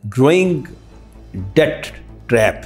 growing debt trap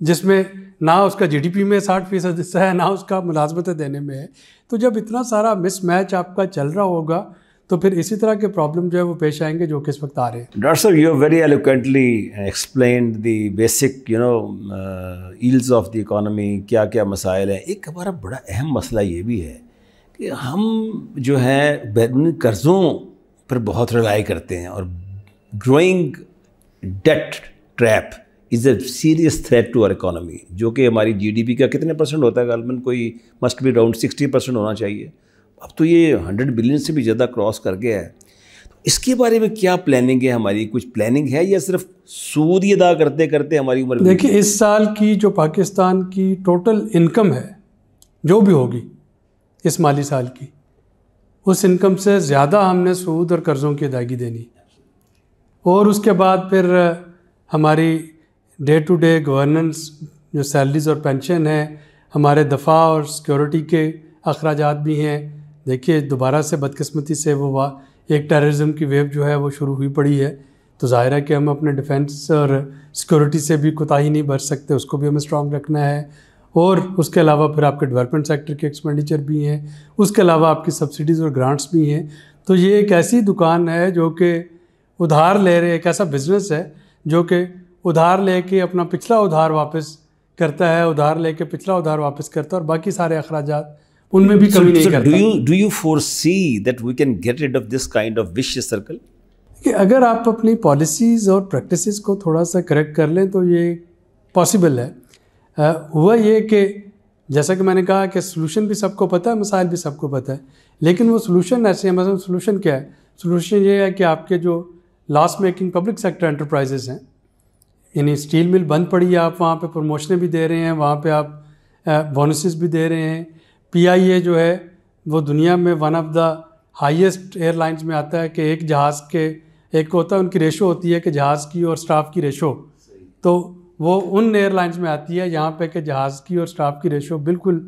جس میں نہ اس کا GDP میں 60% حصہ ہے، نہ اس کا ملازمتیں دینے میں ہے. تو جب اتنا سارا مس میچ آپ کا چل رہا ہوگا تو پھر اسی طرح کے پرابلم جو ہے وہ پیش آئیں گے جو کہ اس وقت آ رہے ہیں. ڈاکٹر صاحب you very eloquently explained the basic ills of the economy, کیا کیا مسائل ہیں. ایک ہمارا بڑا اہم مسئلہ یہ بھی ہے کہ ہم جو ہے بیرونی قرضوں پر بہت رلائی کرتے ہیں، اور growing debt trap is a serious threat to our economy, جو کہ ہماری GDP کا کتنے % ہوتا ہے غالباً، کوئی مسٹ بی اراؤنڈ 60% ہونا چاہیے. اب تو یہ 100 بلین سے بھی زیادہ کراس کر گیا ہے. اس کے بارے میں کیا پلاننگ ہے ہماری؟ کچھ پلاننگ ہے یا صرف سود ہی ادا کرتے کرتے ہماری عمر؟ دیکھیے اس سال کی جو پاکستان کی ٹوٹل انکم ہے جو بھی ہوگی اس مالی سال کی، اس انکم سے زیادہ ہم نے سود اور قرضوں کی ادائیگی دینی، اور اس کے بعد پھر ہماری ڈے ٹو ڈے گورننس جو سیلریز اور پینشن ہے، ہمارے دفاع اور سیکورٹی کے اخراجات بھی ہیں. دیکھیے دوبارہ سے بدقسمتی سے وہ ایک ٹیررزم کی ویو جو ہے وہ شروع ہوئی پڑی ہے، تو ظاہر ہے کہ ہم اپنے ڈیفنس اور سیکورٹی سے بھی کوتاہی نہیں برت سکتے، اس کو بھی ہمیں اسٹرانگ رکھنا ہے. اور اس کے علاوہ پھر آپ کے ڈیولپمنٹ سیکٹر کے ایکسپینڈیچر بھی ہیں، اس کے علاوہ آپ کی سبسڈیز اور گرانٹس بھی ہیں. تو یہ ایک ایسی دکان ہے جو کہ ادھار لے رہے، ایک ایسا بزنس ہے جو کہ ادھار لے کے اپنا پچھلا ادھار واپس کرتا ہے، ادھار لے کے پچھلا ادھار واپس کرتا ہے، اور باقی سارے اخراجات ان میں بھی کمی نہیں کرتا. Do you foresee that we can get rid of this kind of vicious circle? کہ اگر آپ اپنی پالیسیز اور پریکٹسز کو تھوڑا سا کریکٹ کر لیں تو یہ پاسبل ہے. ہوا یہ کہ جیسا کہ میں نے کہا کہ سلوشن بھی سب کو پتہ ہے، مسائل بھی سب کو پتہ ہے، لیکن وہ سلوشن ایسے ہیں. مثلا سلوشن کیا ہے؟ سلوشن یہ ہے کہ آپ کے جو لاس میکنگ پبلک سیکٹر انٹرپرائزز ہیں، یعنی اسٹیل مل بند پڑی ہے، آپ وہاں پہ پروموشنیں بھی دے رہے ہیں، وہاں پہ آپ بونسز بھی دے رہے ہیں. PIA جو ہے وہ دنیا میں one of the highest airlines میں آتا ہے کہ ایک جہاز کے ایک ہوتا ہے ان کی ریشو ہوتی ہے کہ جہاز کی اور سٹاف کی ریشو، تو وہ ان ایئر لائنز میں آتی ہے یہاں پہ کہ جہاز کی اور سٹاف کی ریشو بالکل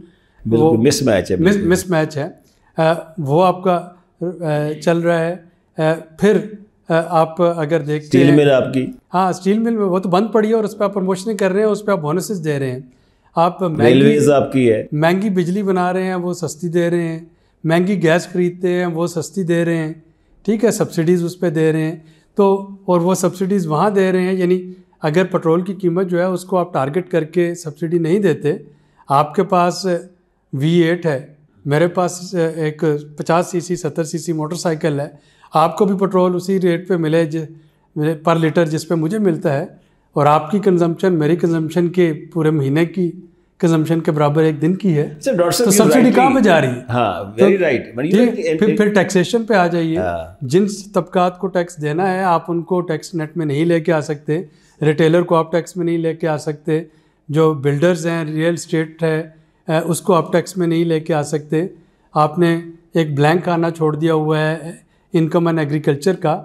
مس میچ ہے. وہ آپ کا چل رہا ہے. پھر آپ اگر دیکھتے ہیں اسٹیل مل آپ کی، ہاں اسٹیل مل میں وہ تو بند پڑی ہے اور اس پہ آپ پروموشنیں کر رہے ہیں، اس پہ آپ بونسز دے رہے ہیں. آپ ریلویز آپ کی ہے، مہنگی بجلی بنا رہے ہیں وہ سستی دے رہے ہیں، مہنگی گیس خریدتے ہیں وہ سستی دے رہے ہیں، ٹھیک ہے، سبسڈیز اس پہ دے رہے ہیں. تو اور وہ سبسڈیز وہاں دے رہے ہیں، یعنی اگر پٹرول کی قیمت جو ہے اس کو آپ ٹارگٹ کر کے سبسڈی نہیں دیتے. آپ کے پاس V8 ہے، میرے پاس ایک 50 cc 70 cc موٹر سائیکل ہے، آپ کو بھی پٹرول اسی ریٹ پہ ملے پر لیٹر جس پہ مجھے ملتا ہے، اور آپ کی کنزمپشن میری کنزمپشن کے پورے مہینے کی کنزمپشن کے برابر ایک دن کی ہے، تو سبسڈی کہاں پہ جا رہی ہے؟ ہاں ویری رائٹ. پھر ٹیکسیشن پہ آ جائیے. جن طبقات کو ٹیکس دینا ہے آپ ان کو ٹیکس نیٹ میں نہیں لے کے آ سکتے، ریٹیلر کو آپ ٹیکس میں نہیں لے کے آ سکتے، جو بلڈرز ہیں ریئل اسٹیٹ ہے اس کو آپ ٹیکس میں نہیں لے کے آ سکتے. آپ نے ایک بلینک آنا چھوڑ دیا ہوا ہے انکم اینڈ ایگریکلچر کا،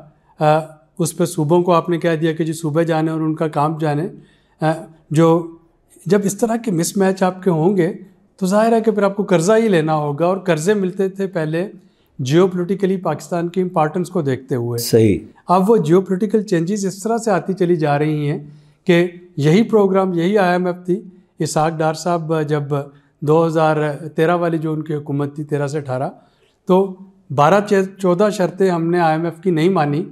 اس پہ صوبوں کو آپ نے کہہ دیا کہ جی صوبے جانے اور ان کا کام جانے. جو جب اس طرح کے مس میچ آپ کے ہوں گے تو ظاہر ہے کہ پھر آپ کو قرضہ ہی لینا ہوگا، اور قرضے ملتے تھے پہلے جیو پولیٹیکلی پاکستان کی امپارٹنس کو دیکھتے ہوئے. صحیح. اب وہ جیو پولیٹیکل چینجز اس طرح سے آتی چلی جا رہی ہیں کہ یہی پروگرام یہی IMF تھی. اسحاق ڈار صاحب جب 2013 والی جو ان کی حکومت تھی 13 سے 18، تو 12-14 شرطیں ہم نے IMF کی نہیں مانی.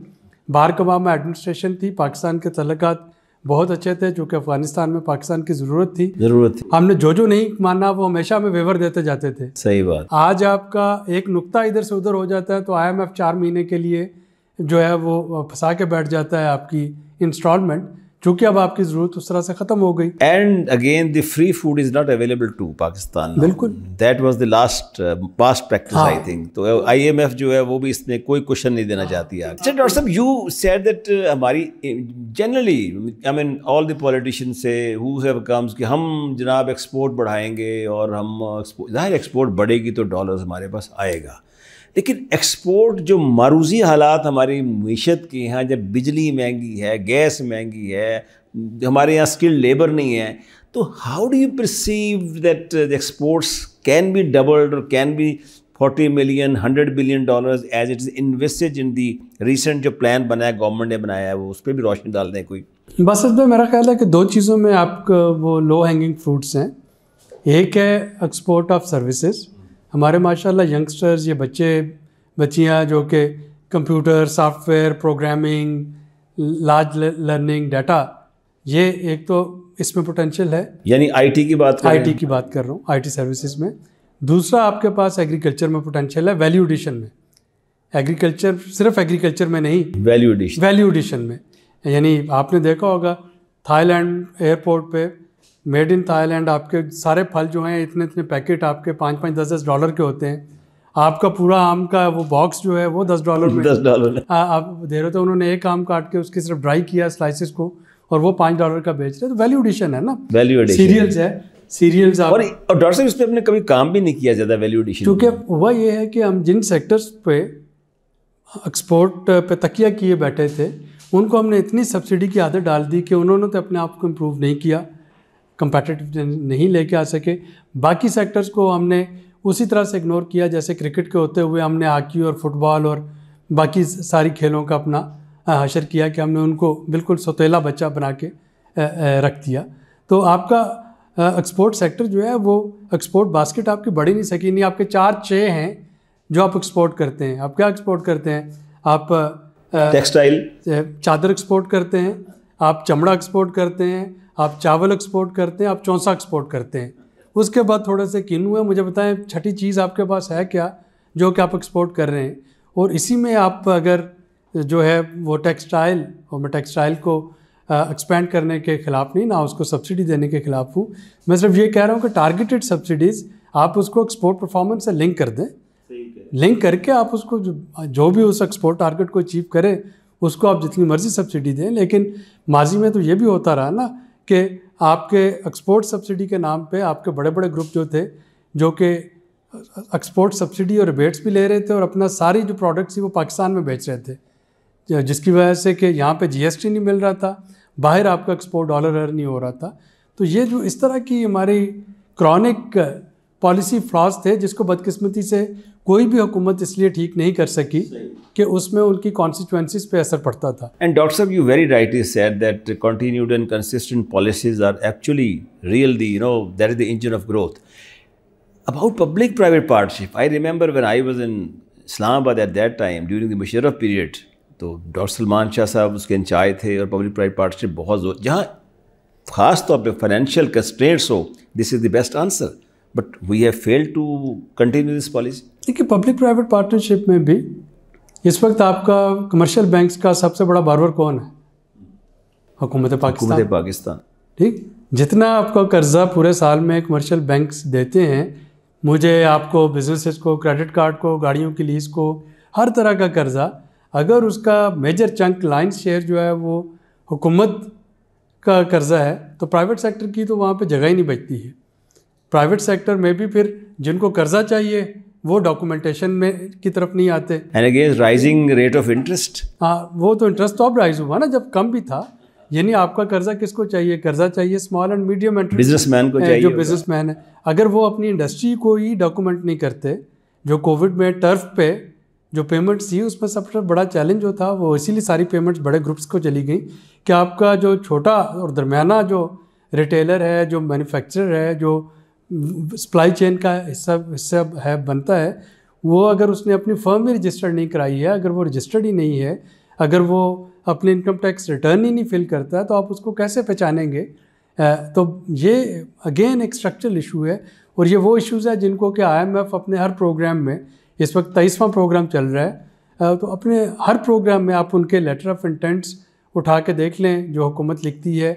بارک اوباما ایڈمنسٹریشن تھی، پاکستان کے تعلقات بہت اچھے تھے چونکہ افغانستان میں پاکستان کی ضرورت تھی. ہم نے جو نہیں مانا وہ ہمیشہ ہمیں ویور دیتے جاتے تھے. صحیح بات. آج آپ کا ایک نقطہ ادھر سے ادھر ہو جاتا ہے تو IMF 4 مہینے کے لیے جو ہے وہ پھنسا کے بیٹھ جاتا ہے آپ کی انسٹالمنٹ، چونکہ اب آپ کی ضرورت اس طرح سے ختم ہو گئی. And again the free food is not available to Pakistan. بالکل that was the past practice I think. تو IMF جو ہے وہ بھی اس میں کوئی کوشچن نہیں دینا چاہتی ہے. اچھا ڈاکٹر صاحب یو سیڈ دیٹ ہماری generally I mean all the politician سے ہو ہیو کمز کہ ہم جناب ایکسپورٹ بڑھائیں گے اور ہم ظاہر ایکسپورٹ بڑھے گی تو ڈالرز ہمارے پاس آئے گا، لیکن ایکسپورٹ جو معروضی حالات ہماری معیشت کے ہیں، جب بجلی مہنگی ہے، گیس مہنگی ہے، ہمارے یہاں اسکلڈ لیبر نہیں ہے، تو how do you perceive that exports can be doubled اور can be 40 million $100 billion as it is invested in the recent جو پلان بنا ہے گورنمنٹ نے بنایا ہے، وہ اس پہ بھی روشنی ڈال دیں کوئی. بس میں میرا خیال ہے کہ دو چیزوں میں آپ کو وہ لو ہینگنگ فروٹس ہیں. ایک ہے ایکسپورٹ آف سروسز. ہمارے ماشاء اللہ ینگسٹرز، یہ بچیاں جو کہ computer, soft where, programming, large learning, data, یہ ایک تو اس میں پوٹینشیل ہے. یعنی آئی ٹی کی بات کر رہا ہوں، آئی ٹی سروسز میں. دوسرا آپ کے پاس ایگریکلچر میں پوٹینشیل ہے، ویلیو ایڈیشن میں. ایگریکلچر صرف ایگریکلچر میں نہیں، ویلیو ایڈیشن میں. یعنی آپ نے دیکھا ہوگا تھائی لینڈ ایئرپورٹ پہ میڈ ان تھائی لینڈ آپ کے سارے پھل جو ہیں اتنے پیکٹ آپ کے $5-10 کے ہوتے ہیں. آپ کا پورا آم کا وہ باکس جو ہے وہ $10 میں آپ دے رہے. تو انہوں نے ایک آم کاٹ کے اس کی صرف ڈرائی کیا سلائسز کو اور وہ $5 کا بیچ رہے. تو ویلیو ایڈیشن ہے نا. سیریلز ہے، سیریلز. اور ڈاکٹر صاحب اس پہ ہم نے کبھی کام بھی نہیں کیا زیادہ ویلیو ایڈیشن، کیونکہ وہ یہ ہے کہ ہم جن سیکٹرز پہ ایکسپورٹ پہ تکیہ کیے بیٹھے تھے ان کو ہم نے اتنی سبسڈی کی عادت ڈال دی کہ انہوں نے تو اپنے آپ کو امپروو نہیں کیا، کمپیٹیٹیو نہیں لے کے آ سکے. باقی سیکٹرز کو ہم نے اسی طرح سے اگنور کیا جیسے کرکٹ کے ہوتے ہوئے ہم نے ہاکی اور فٹ بال اور باقی ساری کھیلوں کا اپنا حشر کیا کہ ہم نے ان کو بالکل سوتیلا بچہ بنا کے رکھ دیا. تو آپ کا ایکسپورٹ سیکٹر جو ہے وہ ایکسپورٹ باسکٹ آپ کی بڑھ ہی نہیں سکی. نہیں، آپ کے 4-6 ہیں جو آپ ایکسپورٹ کرتے ہیں. آپ کیا ایکسپورٹ کرتے ہیں؟ آپ ٹیکسٹائل، چادر ایکسپورٹ کرتے ہیں، آپ چمڑا ایکسپورٹ کرتے ہیں، آپ چاول ایکسپورٹ کرتے ہیں، آپ چونسا ایکسپورٹ کرتے ہیں. اس کے بعد تھوڑے سے کینو ہے. مجھے بتائیں چھٹی چیز آپ کے پاس ہے کیا جو کہ آپ ایکسپورٹ کر رہے ہیں؟ اور اسی میں آپ اگر جو ہے وہ ٹیکسٹائل، اور میں ٹیکسٹائل کو ایکسپینڈ کرنے کے خلاف نہیں، نہ اس کو سبسڈی دینے کے خلاف ہوں. میں صرف یہ کہہ رہا ہوں کہ ٹارگیٹڈ سبسڈیز آپ اس کو ایکسپورٹ پرفارمنس سے لنک کر دیں. لنک کر کے آپ اس کو جو بھی اس ایکسپورٹ ٹارگیٹ کو اچیو کرے اس کو آپ جتنی مرضی سبسڈی دیں. لیکن ماضی میں تو یہ بھی ہوتا رہا نا کہ آپ کے ایکسپورٹ سبسڈی کے نام پہ آپ کے بڑے بڑے گروپ جو تھے جو کہ ایکسپورٹ سبسڈی اور ریبیٹس بھی لے رہے تھے اور اپنا ساری جو پروڈکٹس تھی وہ پاکستان میں بیچ رہے تھے، جس کی وجہ سے کہ یہاں پہ GST نہیں مل رہا تھا، باہر آپ کا ایکسپورٹ ڈالر ارن نہیں ہو رہا تھا. تو یہ جو اس طرح کی ہماری کرونک پالیسی فلاز تھے جس کو بدقسمتی سے کوئی بھی حکومت اس لیے ٹھیک نہیں کر سکی کہ اس میں ان کی کانسیکوینسز پہ اثر پڑتا تھا. اینڈ ڈاکٹر صاحب، you very rightly said that continued and consistent policies are actually real the that is the engine of growth. About public private partnership, I remember when I was in Islamabad at that time during the Musharraf period, تو doctor Salman Shah صاحب اس کے incharge تھے اور public private partnership بہت زور، جہاں خاص طور پہ فائنینشیل کنسٹرینٹس ہو، this is the best answer. But we have failed to continue this policy. دیکھیے پبلک پرائیویٹ پارٹنرشپ میں بھی اس وقت آپ کا کمرشل بینکس کا سب سے بڑا بارور کون ہے؟ حکومت پاکستان. ٹھیک، جتنا آپ کا قرضہ پورے سال میں کمرشل بینکس دیتے ہیں، مجھے، آپ کو، بزنسز کو، کریڈٹ کارڈ کو، گاڑیوں کی لیز کو، ہر طرح کا قرضہ، اگر اس کا میجر چنک لائنس شیئر جو ہے وہ حکومت کا قرضہ ہے تو پرائیویٹ سیکٹر کی تو وہاں پہ جگہ ہی نہیں بچتی ہے. پرائیویٹ سیکٹر میں بھی پھر جن کو قرضہ چاہیے وہ ڈاکومنٹیشن میں کی طرف نہیں آتے. And again rising rate of interest. ہاں، وہ تو انٹرسٹ تو اب رائز ہوا نا، جب کم بھی تھا. یعنی آپ کا قرضہ کس کو چاہیے؟ قرضہ چاہیے small and medium business man کو چاہیے، جو بزنس مین ہے. اگر وہ اپنی انڈسٹری کو ہی ڈاکومنٹ نہیں کرتے، جو کووڈ میں ٹرف پہ جو پیمنٹس تھی اس میں سب سے بڑا چیلنج جو تھا وہ اسی لیے ساری پیمنٹس بڑے گروپس کو چلی گئیں کہ آپ کا جو چھوٹا اور درمیانہ جو ریٹیلر ہے، جو مینوفیکچرر ہے، جو سپلائی چین کا حصہ ہے بنتا ہے، وہ اگر اس نے اپنی فرم بھی رجسٹرڈ نہیں کرائی ہے، اگر وہ رجسٹرڈ ہی نہیں ہے، اگر وہ اپنے انکم ٹیکس ریٹرن ہی نہیں فل کرتا ہے تو آپ اس کو کیسے پہچانیں گے؟ تو یہ اگین ایک اسٹرکچرل ایشو ہے. اور یہ وہ ایشوز ہیں جن کو کہ IMF اپنے ہر پروگرام میں، اس وقت 23واں پروگرام چل رہا ہے، تو اپنے ہر پروگرام میں آپ ان کے لیٹر آف انٹینٹس اٹھا کے دیکھ لیں جو حکومت لکھتی ہے.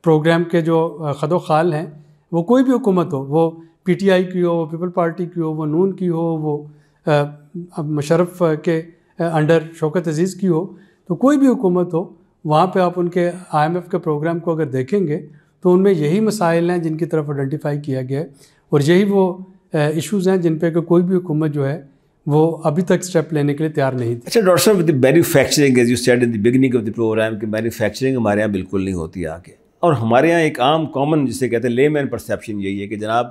پروگرام کے جو خد و خال ہیں، وہ کوئی بھی حکومت ہو، وہ PTI کی ہو، وہ پیپل پارٹی کی ہو، وہ نون کی ہو، وہ مشرف کے انڈر شوکت عزیز کی ہو، تو کوئی بھی حکومت ہو، وہاں پہ آپ ان کے IMF کے پروگرام کو اگر دیکھیں گے تو ان میں یہی مسائل ہیں جن کی طرف آئیڈینٹیفائی کیا گیا ہے، اور یہی وہ ایشوز ہیں جن پہ کہ کوئی بھی حکومت جو ہے وہ ابھی تک اسٹیپ لینے کے لیے تیار نہیں تھی. اچھا ڈاکٹر صاحب، manufacturing as you said in the beginning of the program کہ مینوفیکچرنگ ہمارے یہاں بالکل نہیں ہوتی آگے، اور ہمارے یہاں ایک عام کامن جسے کہتے ہیں لے مین پرسیپشن یہی ہے کہ جناب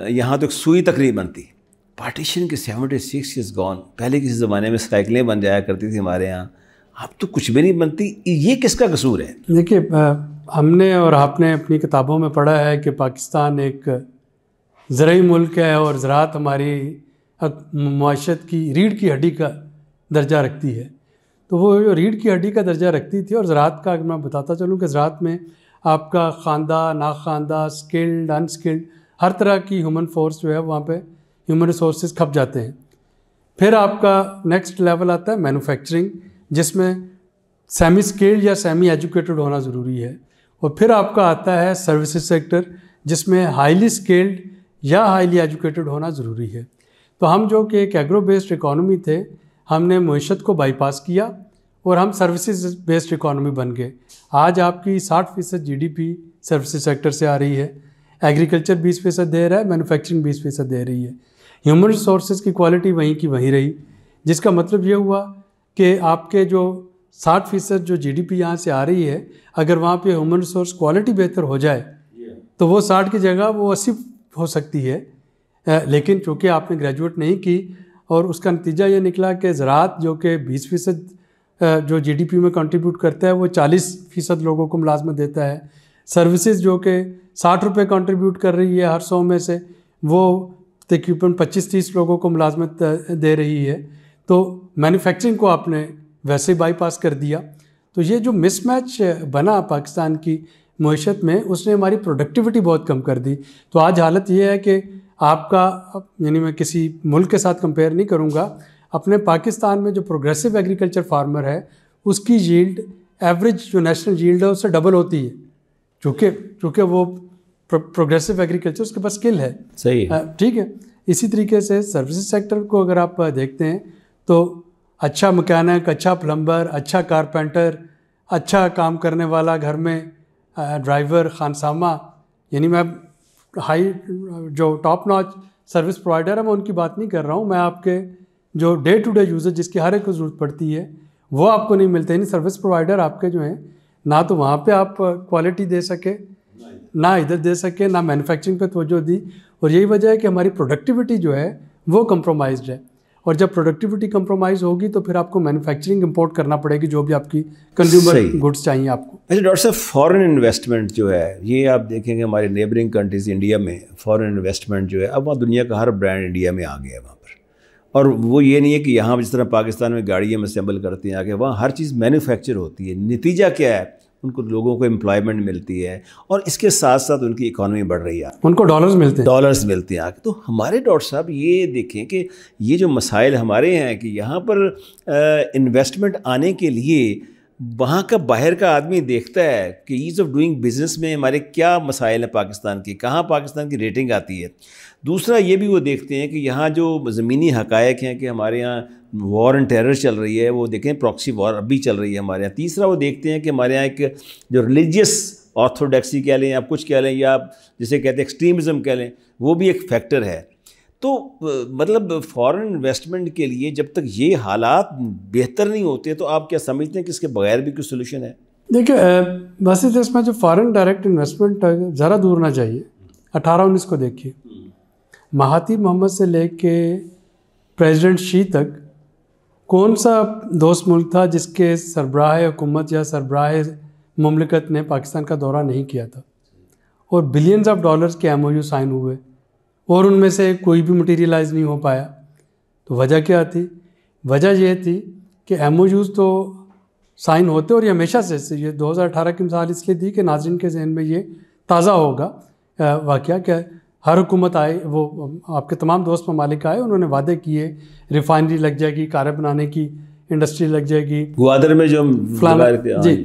یہاں تو ایک سوئی تک نہیں بنتی. پارٹیشن کے 76 ایئرز گون. پہلے کسی زمانے میں سائیکلیں بن جایا کرتی تھی ہمارے یہاں، اب تو کچھ بھی نہیں بنتی. یہ کس کا قصور ہے؟ دیکھیے ہم نے اور آپ نے اپنی کتابوں میں پڑھا ہے کہ پاکستان ایک زرعی ملک ہے اور زراعت ہماری معیشت کی ریڑھ کی ہڈی کا درجہ رکھتی ہے. تو وہ جو ریڑھ کی ہڈی کا درجہ رکھتی تھی، اور زراعت کا اگر میں بتاتا چلوں کہ زراعت میں آپ کا خواندہ ناخواندہ اسکلڈ انسکلڈ ہر طرح کی ہیومن فورس جو ہے وہاں پہ ہیومن ریسورسز کھپ جاتے ہیں. پھر آپ کا نیکسٹ لیول آتا ہے مینوفیکچرنگ، جس میں سیمی اسکلڈ یا سیمی ایجوکیٹڈ ہونا ضروری ہے. اور پھر آپ کا آتا ہے سروسز سیکٹر، جس میں ہائیلی اسکلڈ یا ہائیلی ایجوکیٹڈ ہونا ضروری ہے. تو ہم جو کہ ایک ایگرو بیسڈ اکانومی تھے، ہم نے معیشت کو بائی پاس کیا اور ہم سروسز بیسڈ اکانومی بن گئے. آج آپ کی 60% GDP سروسز سیکٹر سے آ رہی ہے، ایگریکلچر 20% دے رہا ہے، مینوفیکچرنگ 20% دے رہی ہے. ہیومن ریسورسز کی کوالٹی وہیں کی وہیں رہی، جس کا مطلب یہ ہوا کہ آپ کے جو 60% جو GDP یہاں سے آ رہی ہے، اگر وہاں پہ ہیومن ریسورس کوالٹی بہتر ہو جائے تو وہ 60 کی جگہ وہ 80 ہو سکتی ہے. لیکن چونکہ آپ نے گریجویٹ نہیں کی، اور اس کا نتیجہ یہ نکلا کہ زراعت جو کہ 20% جو GDP میں کنٹریبیوٹ کرتا ہے وہ 40% لوگوں کو ملازمت دیتا ہے. سروسز جو کہ 60 روپے کنٹریبیوٹ کر رہی ہے ہر 100 میں سے، وہ تقریباً 25-30 لوگوں کو ملازمت دے رہی ہے. تو مینوفیکچرنگ کو آپ نے ویسے بائی پاس کر دیا. تو یہ جو مس میچ بنا پاکستان کی معیشت میں، اس نے ہماری پروڈکٹیوٹی بہت کم کر دی. تو آج حالت یہ ہے کہ آپ کا، یعنی میں کسی ملک کے ساتھ کمپیئر نہیں کروں گا، اپنے پاکستان میں جو پروگریسو ایگریکلچر فارمر ہے، اس کی ییلڈ ایوریج جو نیشنل ییلڈ ہے اس سے ڈبل ہوتی ہے، چونکہ وہ پروگریسو ایگریکلچر اس کے پاس اسکل ہے. صحیح ہے. ٹھیک ہے. اسی طریقے سے سروسز سیکٹر کو اگر آپ دیکھتے ہیں تو اچھا مکینک، اچھا پلمبر، اچھا کارپینٹر، اچھا کام کرنے والا گھر میں ڈرائیور، خانسامہ، یعنی میں ہائی جو ٹاپ ناچ سروس پرووائڈر ہے میں ان کی بات نہیں کر رہا ہوں، میں آپ کے جو ڈے ٹو ڈے یوزر جس کی ہر ایک کو ضرورت پڑتی ہے وہ آپ کو نہیں ملتے. یعنی سروس پرووائڈر آپ کے جو ہیں، نہ تو وہاں پہ آپ کوالٹی دے سکے، نہ ادھر دے سکے، نہ مینوفیکچرنگ پہ توجہ دی. اور یہی وجہ ہے کہ ہماری پروڈکٹیوٹی جو ہے وہ کمپرومائزڈ ہے. اور جب پروڈکٹیوٹی کمپرومائز ہوگی تو پھر آپ کو مینوفیکچرنگ امپورٹ کرنا پڑے گی جو بھی آپ کی کنزیومر گڈس چاہیے آپ کو. اچھا ڈاکٹر صاحب، فارن انویسٹمنٹ جو ہے، یہ آپ دیکھیں گے ہمارے نیبرنگ کنٹریز انڈیا میں فارن انویسٹمنٹ جو ہے، اب وہاں دنیا کا ہر برانڈ انڈیا میں آ گیا ہے وہاں پر. اور وہ یہ نہیں ہے کہ یہاں جس طرح پاکستان میں گاڑیاں اسمبل کرتے ہیں آگے، وہاں ہر چیز مینوفیکچر ہوتی ہے. نتیجہ کیا ہے؟ ان کو لوگوں کو امپلائمنٹ ملتی ہے، اور اس کے ساتھ ساتھ ان کی اکانومی بڑھ رہی ہے، ان کو ڈالرز ملتے ہیں آگے. تو ہمارے ڈاکٹر صاحب یہ دیکھیں کہ یہ جو مسائل ہمارے ہیں کہ یہاں پر انویسٹمنٹ آنے کے لیے وہاں کا باہر کا آدمی دیکھتا ہے کہ ایز آف ڈوئنگ بزنس میں ہمارے کیا مسائل ہیں پاکستان کی، کہاں پاکستان کی ریٹنگ آتی ہے. دوسرا یہ بھی وہ دیکھتے ہیں کہ یہاں جو زمینی حقائق ہیں کہ ہمارے یہاں وار اینڈ ٹیرر چل رہی ہے، وہ دیکھیں پراکسی وار اب بھی چل رہی ہے ہمارے یہاں. تیسرا وہ دیکھتے ہیں کہ ہمارے یہاں ایک جو ریلیجیس آرتھوڈیکسی کہہ لیں، آپ کچھ کہہ لیں، یا جسے کہتے ہیں ایکسٹریمزم کہہ لیں، وہ بھی ایک فیکٹر ہے. تو مطلب فارن انویسٹمنٹ کے لیے جب تک یہ حالات بہتر نہیں ہوتے تو آپ کیا سمجھتے ہیں کہ اس کے بغیر بھی کوئی سولوشن ہے؟ دیکھیے ویسے تو اس میں جو فارن ڈائریکٹ انویسٹمنٹ ذرا دور نہ جائیے، 18-19 کو دیکھیے، مہاتیر محمد سے لے کے پریزیڈنٹ شی تک کون سا دوست ملک تھا جس کے سربراہ حکومت یا سربراہ مملکت نے پاکستان کا دورہ نہیں کیا تھا، اور بلینز آف ڈالرز کے MOU سائن ہوئے اور ان میں سے کوئی بھی مٹیریلائز نہیں ہو پایا. تو وجہ کیا تھی؟ وجہ یہ تھی کہ MOUs تو سائن ہوتے، اور یہ ہمیشہ سے، یہ 2018 کی مثال اس لیے دی کہ ناظرین کے ذہن میں یہ تازہ ہوگا واقعہ کہ ہر حکومت آئے، وہ آپ کے تمام دوست ممالک آئے، انہوں نے وعدے کیے ریفائنری لگ جائے گی، کاریں بنانے کی انڈسٹری لگ جائے گی، گوادر میں جو جی.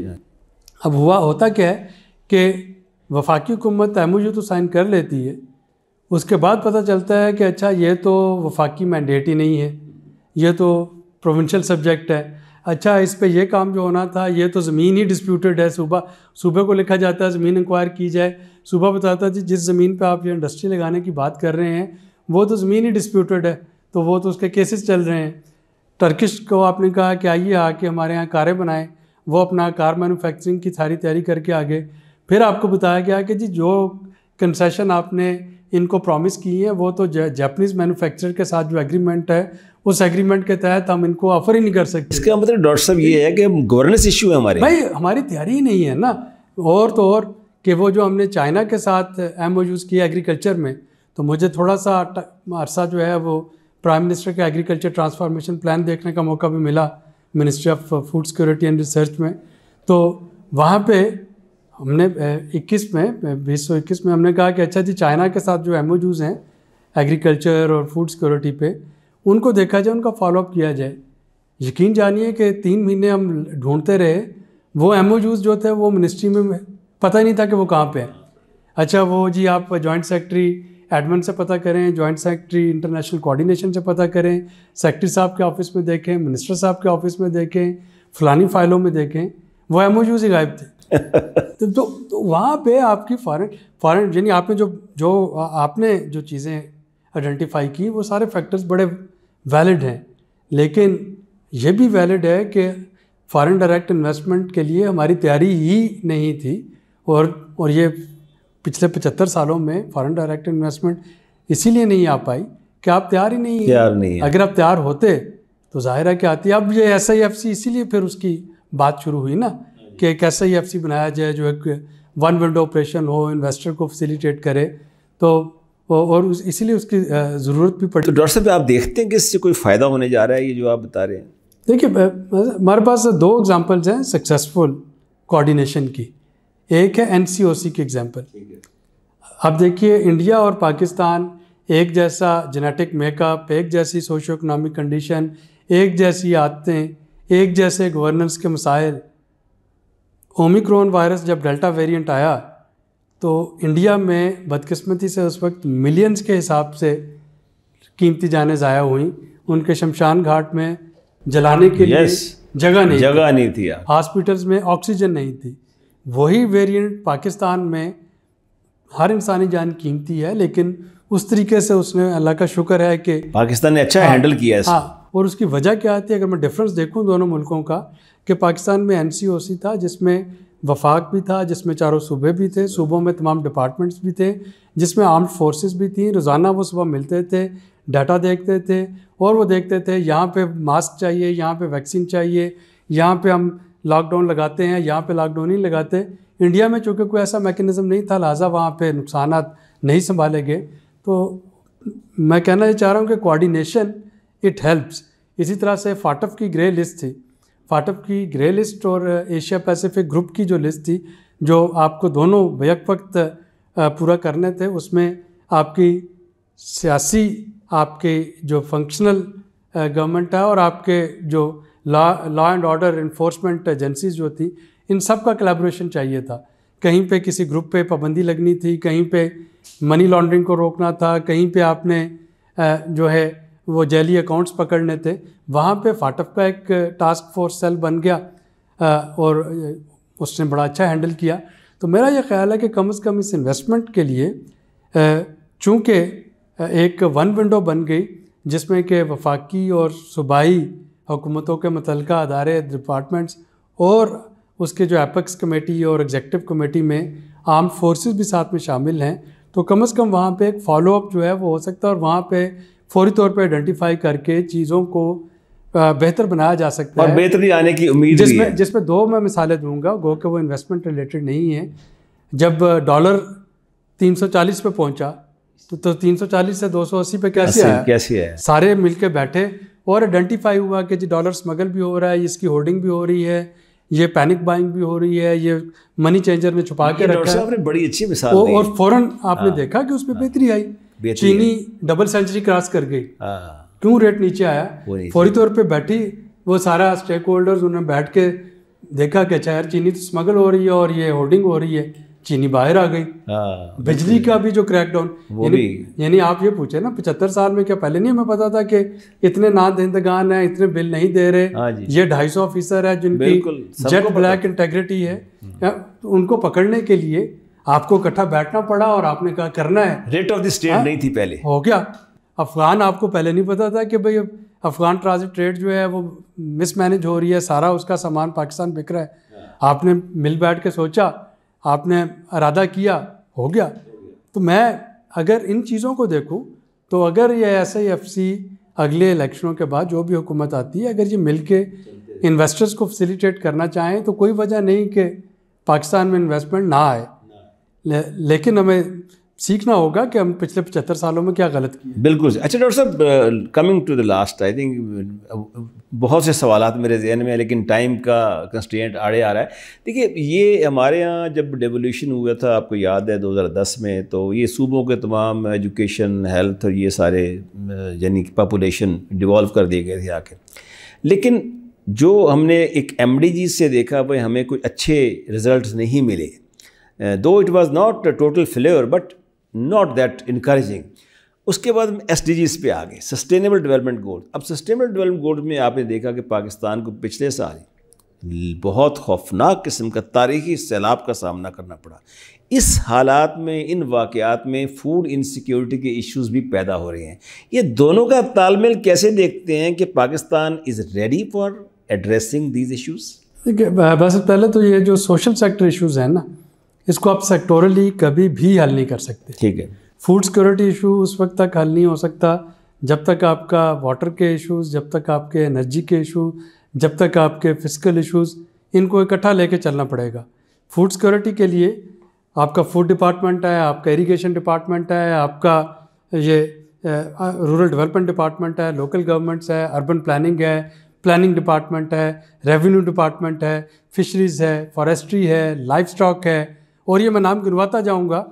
اب ہوتا کیا ہے کہ وفاقی حکومت MOU تو سائن کر لیتی ہے، اس کے بعد پتہ چلتا ہے کہ اچھا یہ تو وفاقی مینڈیٹ ہی نہیں ہے، یہ تو پروونشل سبجیکٹ ہے، اچھا اس پہ یہ کام جو ہونا تھا یہ تو زمین ہی ڈسپیوٹڈ ہے، صوبے کو لکھا جاتا ہے زمین انکوائر کی جائے، صوبہ بتاتا ہے جس زمین پہ آپ یہ انڈسٹری لگانے کی بات کر رہے ہیں وہ تو زمین ہی ڈسپیوٹڈ ہے، تو وہ تو اس کے کیسز چل رہے ہیں. ٹرکش کو آپ نے کہا کہ آئیے آ کے ہمارے یہاں کاریں بنائیں، وہ اپنا کار مینوفیکچرنگ کی ساری تیاری کر کے آگے. پھر آپ کو بتایا گیا کہ جی جو کنسیشن آپ نے ان کو پرومس کی ہیں وہ تو جاپنیز مینوفیکچرر کے ساتھ جو ایگریمنٹ ہے اس ایگریمنٹ کے تحت ہم ان کو آفر ہی نہیں کر سکتے. اس کا مطلب ڈاکٹر صاحب یہ ہے کہ گورننس ایشو ہے ہمارے. بھائی ہماری تیاری ہی نہیں ہے نا. اور تو اور کہ وہ جو ہم نے چائنا کے ساتھ ایم او یوز کیا ایگریکلچر میں, تو مجھے تھوڑا سا عرصہ جو ہے وہ پرائم منسٹر کے ایگریکلچر ٹرانسفارمیشن پلان دیکھنے کا موقع بھی ملا ministry of food security and research میں. تو وہاں پہ ہم نے 2021 میں ہم نے کہا کہ اچھا جی چائنا کے ساتھ جو ایم او یوز ہیں ایگریکلچر اور فوڈ سیکورٹی پہ, ان کو دیکھا جائے, ان کا فالو اپ کیا جائے. یقین جانیے کہ 3 مہینے ہم ڈھونڈتے رہے. وہ ایم او یوز جو تھے وہ منسٹری میں پتہ ہی نہیں تھا کہ وہ کہاں پہ ہیں. اچھا وہ جی آپ جوائنٹ سیکرٹری ایڈمن سے پتہ کریں, جوائنٹ سیکرٹری انٹرنیشنل کوآرڈینیشن سے پتہ کریں, سیکرٹری صاحب کے آفس میں دیکھیں, منسٹر صاحب کے آفس میں دیکھیں, فلانی فائلوں میں دیکھیں, وہ ایم او یوز ہی غائب تھے. تو وہاں پہ آپ کی فارن یعنی آپ نے آپ نے جو چیزیں آئیڈینٹیفائی کی وہ سارے فیکٹرز بڑے ویلڈ ہیں, لیکن یہ بھی ویلڈ ہے کہ فارن ڈائریکٹ انویسٹمنٹ کے لیے ہماری تیاری ہی نہیں تھی. اور یہ پچھلے 75 سالوں میں فارن ڈائریکٹ انویسٹمنٹ اسی لیے نہیں آ پائی کہ آپ تیار ہی نہیں ہیں. اگر آپ تیار ہوتے تو ظاہر ہے کہ آتی. اب یہ ایس آئی ایف سی اسی لیے پھر اس کی بات شروع ہوئی نا کہ ایک ایس آئی ایف سی بنایا جائے جو ایک ون ونڈو آپریشن ہو, انویسٹر کو فیسیلیٹیٹ کرے. تو اور اسی لیے اس کی ضرورت بھی پڑی. تو ڈاکٹر صاحب آپ دیکھتے ہیں کہ اس سے کوئی فائدہ ہونے جا رہا ہے یہ جو آپ بتا رہے ہیں؟ دیکھیے ہمارے پاس 2 ایگزامپلز ہیں سکسیزفل کوآرڈینیشن کی. ایک ہے این سی او سی کی ایگزامپل. اب دیکھیے انڈیا اور پاکستان ایک جیسا جینیٹک میک اپ, ایک جیسی سوشو اکنامک کنڈیشن, ایک جیسی عادتیں, ایک جیسے گورننس کے مسائل. اومیکرون وائرس جب ڈیلٹا ویریئنٹ آیا تو انڈیا میں بدقسمتی سے اس وقت ملینز کے حساب سے قیمتی جانیں ضائع ہوئیں. ان کے شمشان گھاٹ میں جلانے کے لیے جگہ نہیں تھی, ہاسپٹلز میں آکسیجن نہیں تھی. وہی ویریئنٹ پاکستان میں ہر انسانی جان قیمتی ہے, لیکن اس طریقے سے اس نے, اللہ کا شکر ہے کہ پاکستان نے اچھا ہینڈل کیا ہے. اور اس کی وجہ کیا آتی ہے اگر میں ڈفرینس دیکھوں دونوں ملکوں کا, کہ پاکستان میں این سی او سی تھا جس میں وفاق بھی تھا, جس میں چاروں صوبے بھی تھے, صوبوں میں تمام ڈپارٹمنٹس بھی تھے, جس میں آرمڈ فورسز بھی تھیں. روزانہ وہ صبح ملتے تھے, ڈاٹا دیکھتے تھے, اور وہ دیکھتے تھے یہاں پہ ماسک چاہیے, یہاں پہ ویکسین چاہیے, یہاں پہ ہم لاک ڈاؤن لگاتے ہیں, یہاں پہ لاک ڈاؤن نہیں لگاتے. انڈیا میں چونکہ کوئی ایسا میکینزم نہیں تھا, لہٰذا وہاں پہ نقصانات نہیں سنبھالے گئے. تو میں کہنا یہ چاہ رہا ہوں کہ کوآرڈینیشن اٹ ہیلپس. اسی طرح سے فاٹف کی گرے لسٹ تھی, فاٹف کی گرے لسٹ اور ایشیا پیسیفک گروپ کی جو لسٹ تھی جو آپ کو دونوں بیک وقت پورا کرنے تھے, اس میں آپ کی سیاسی, آپ کے جو فنکشنل گورنمنٹ ہے اور آپ کے جو law and order enforcement agencies جو تھیں, ان سب کا کلیبوریشن چاہیے تھا. کہیں پہ کسی گروپ پہ پابندی لگنی تھی, کہیں پہ منی لانڈرنگ کو روکنا تھا, کہیں پہ آپ نے جو ہے وہ جعلی اکاؤنٹس پکڑنے تھے. وہاں پہ فاٹف کا ایک ٹاسک فورس سیل بن گیا اور اس نے بڑا اچھا ہینڈل کیا. تو میرا یہ خیال ہے کہ کم از کم اس انویسٹمنٹ کے لیے چونکہ ایک ون ونڈو بن گئی جس میں کہ وفاقی اور صوبائی حکومتوں کے متعلقہ ادارے, ڈپارٹمنٹس اور اس کے جو ایپیکس کمیٹی اور ایگزیکٹو کمیٹی میں آرمڈ فورسز بھی ساتھ میں شامل ہیں, تو کم از کم وہاں پہ ایک فالو اپ جو ہے وہ ہو سکتا ہے, اور وہاں پہ فوری طور پہ آئیڈینٹیفائی کر کے چیزوں کو بہتر بنایا جا سکتا ہے, اور بہتری آنے کی امید بھی ہے. جس میں 2 میں مثالیں دوں گا, گو کہ وہ انویسٹمنٹ ریلیٹڈ نہیں ہیں. جب ڈالر 340 پہ پہنچا تو 340 سے 280 پہ کیسے آیا؟ سارے مل کے بیٹھے اور آئیڈینٹیفائی ہوا کہ جی ڈالر اسمگل بھی ہو رہا ہے, اس کی ہولڈنگ بھی ہو رہی ہے, یہ پینک بائنگ بھی ہو رہی ہے, یہ منی چینجر میں چھپا کے رکھا ہے. بڑی اچھی مثال دی, اور فوراً آپ نے دیکھا کہ اس پہ بہتری آئی. چینی ڈبل سینچری کراس کر گئی, کیوں ریٹ نیچے آیا؟ فوری طور پہ بیٹھی وہ سارا اسٹیک ہولڈرز, انہوں نے بیٹھ کے دیکھا کہ اچھا یار چینی تو اسمگل ہو رہی ہے اور یہ ہولڈنگ ہو رہی ہے, چینی باہر آ گئی. بجلی کا بھی جو کریک ڈاؤن, یعنی آپ یہ پوچھیں نا 75 سال میں کیا پہلے نہیں ہمیں پتا تھا کہ اتنے نادہندگان ہیں, اتنے بل نہیں دے رہے, یہ 250 آفیسر ہے جن کی جیٹ بلیک انٹیگریٹی ہے, ان کو پکڑنے کے لیے آپ کو اکٹھا بیٹھنا پڑا اور آپ نے کہا کرنا ہے. ریٹ آف دی اسٹیٹ نہیں تھی پہلے, ہو گیا. افغان آپ کو پہلے نہیں پتا تھا کہ بھئی افغان ٹرانزٹ ٹریڈ جو ہے وہ مس مینج ہو رہی ہے, سارا اس کا سامان پاکستان بک رہا ہے. آپ نے مل بیٹھ کے سوچا, آپ نے ارادہ کیا, ہو گیا. تو میں اگر ان چیزوں کو دیکھوں تو اگر یہ ایس آئی ایف سی اگلے الیکشنوں کے بعد جو بھی حکومت آتی ہے اگر یہ مل کے انویسٹرز کو فیسیلیٹیٹ کرنا چاہیں تو کوئی وجہ نہیں کہ پاکستان میں انویسٹمنٹ نہ آئے، لیکن ہمیں سیکھنا ہوگا کہ ہم پچھلے 75 سالوں میں کیا غلط کیے۔ بالکل۔ اچھا ڈاکٹر صاحب، coming to the last, I think بہت سے سوالات میرے ذہن میں ہیں لیکن ٹائم کا کنسٹرینٹ آڑے آ رہا ہے۔ دیکھیے، یہ ہمارے ہاں جب ڈیولیوشن ہوا تھا، آپ کو یاد ہے 2010 میں، تو یہ صوبوں کے تمام ایجوکیشن، ہیلتھ اور یہ سارے یعنی پاپولیشن ڈیوالو کر دیے گئے تھے آ کے، لیکن جو ہم نے ایک ایم ڈی جی سے دیکھا وہ ہمیں کوئی اچھے رزلٹس نہیں ملے، though it was not total failure but not that encouraging. اس کے بعد ایس ڈی جیز پہ آ گئے، سسٹینیبل ڈیولپمنٹ گول۔ اب سسٹینیبل ڈیولپمنٹ گول میں آپ نے دیکھا کہ پاکستان کو پچھلے سال بہت خوفناک قسم کا تاریخی سیلاب کا سامنا کرنا پڑا۔ اس حالات میں، ان واقعات میں فوڈ انسیکیورٹی کے ایشوز بھی پیدا ہو رہے ہیں۔ یہ دونوں کا تال میل کیسے دیکھتے ہیں کہ Pakistan is ready for addressing these issues? دیکھیے، بس پہلے تو یہ جو سوشل سیکٹر ایشوز ہیں نا، اس کو آپ سیکٹورلی کبھی بھی حل نہیں کر سکتے۔ ٹھیک ہے۔ فوڈ سیکورٹی ایشو اس وقت تک حل نہیں ہو سکتا جب تک آپ کا واٹر کے ایشوز، جب تک آپ کے انرجی کے ایشو، جب تک آپ کے فزیکل ایشوز، ان کو اکٹھا لے کے چلنا پڑے گا۔ فوڈ سیکورٹی کے لیے آپ کا فوڈ ڈپارٹمنٹ ہے، آپ کا اریگیشن ڈپارٹمنٹ ہے، آپ کا یہ رورل ڈیولپمنٹ ڈپارٹمنٹ ہے، لوکل گورنمنٹس ہے، اربن پلاننگ ہے، پلاننگ ڈپارٹمنٹ ہے، ریونیو ڈپارٹمنٹ ہے، فشریز ہے، فارسٹری ہے، لائف اسٹاک ہے، اور یہ میں نام گنواتا جاؤں گا۔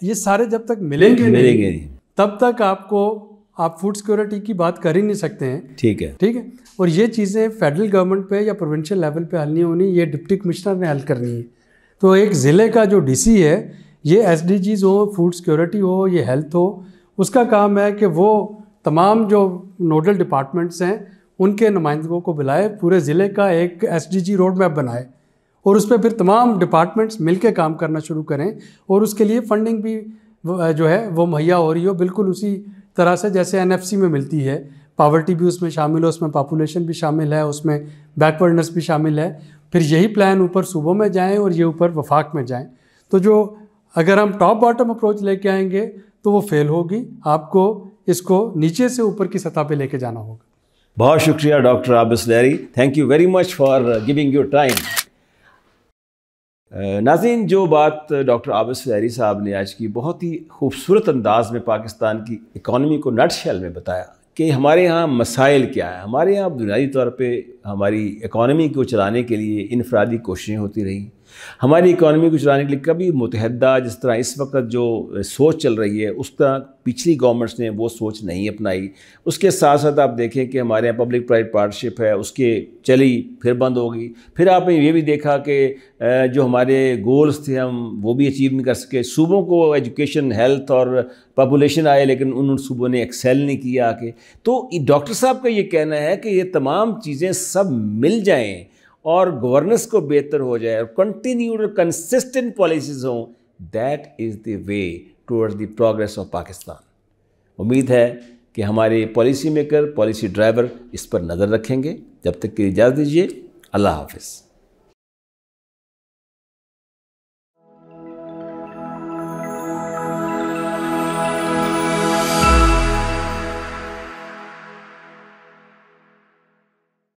یہ سارے جب تک ملیں گے نہیں تب تک آپ فوڈ سیکورٹی کی بات کر ہی نہیں سکتے ہیں۔ ٹھیک ہے، ٹھیک ہے۔ اور یہ چیزیں فیڈرل گورنمنٹ پہ یا پروونشل لیول پہ حل نہیں ہونی، یہ ڈپٹی کمشنر نے حل کرنی ہے۔ تو ایک ضلع کا جو ڈی سی ہے، یہ ایس ڈی جیز ہو، فوڈ سیکورٹی ہو، یہ ہیلتھ ہو، اس کا کام ہے کہ وہ تمام جو نوڈل ڈپارٹمنٹس ہیں ان کے نمائندگوں کو بلائے، پورے ضلع کا ایک S D G road map بنائے، اور اس پہ پھر تمام ڈپارٹمنٹس مل کے کام کرنا شروع کریں، اور اس کے لیے فنڈنگ بھی جو ہے وہ مہیا ہو رہی ہو، بالکل اسی طرح سے جیسے این ایف سی میں ملتی ہے۔ پاورٹی بھی اس میں شامل ہو، اس میں پاپولیشن بھی شامل ہے، اس میں بیکورڈنس بھی شامل ہے۔ پھر یہی پلان اوپر صوبوں میں جائیں اور یہ اوپر وفاق میں جائیں۔ تو جو اگر ہم ٹاپ باٹم اپروچ لے کے آئیں گے تو وہ فیل ہوگی، آپ کو اس کو نیچے سے اوپر کی سطح پہ لے کے جانا ہوگا۔ بہت شکریہ doctor Abis Lehri, thank you very much for giving your time. ناظرین، جو بات ڈاکٹر عابس لہری صاحب نے آج کی بہت ہی خوبصورت انداز میں پاکستان کی اکانومی کو نٹ شیل میں بتایا کہ ہمارے ہاں مسائل کیا ہیں۔ ہمارے ہاں بنیادی طور پہ ہماری اکانومی کو چلانے کے لیے انفرادی کوششیں ہوتی رہیں۔ ہماری اکانومی کو چلانے کے لیے کبھی متحدہ، جس طرح اس وقت جو سوچ چل رہی ہے اس طرح پچھلی گورنمنٹس نے وہ سوچ نہیں اپنائی۔ اس کے ساتھ ساتھ آپ دیکھیں کہ ہمارے یہاں پبلک پرائیویٹ پارٹنرشپ ہے، اس کے چلی پھر بند ہو گئی۔ پھر آپ نے یہ بھی دیکھا کہ جو ہمارے گولز تھے ہم وہ بھی اچیو نہیں کر سکے۔ صوبوں کو ایجوکیشن، ہیلتھ اور پاپولیشن آئے لیکن ان صوبوں نے ایکسیل نہیں کیا آ کے۔ تو ڈاکٹر صاحب کا یہ کہنا ہے کہ یہ تمام چیزیں سب مل جائیں اور گورننس کو بہتر ہو جائے اور کنٹینیوڈ اور کنسسٹنٹ پالیسیز ہوں، that is the way toward the progress of Pakistan. امید ہے کہ ہمارے پالیسی میکر، پالیسی ڈرائیور اس پر نظر رکھیں گے۔ جب تک کہ اجازت دیجیے، اللہ حافظ۔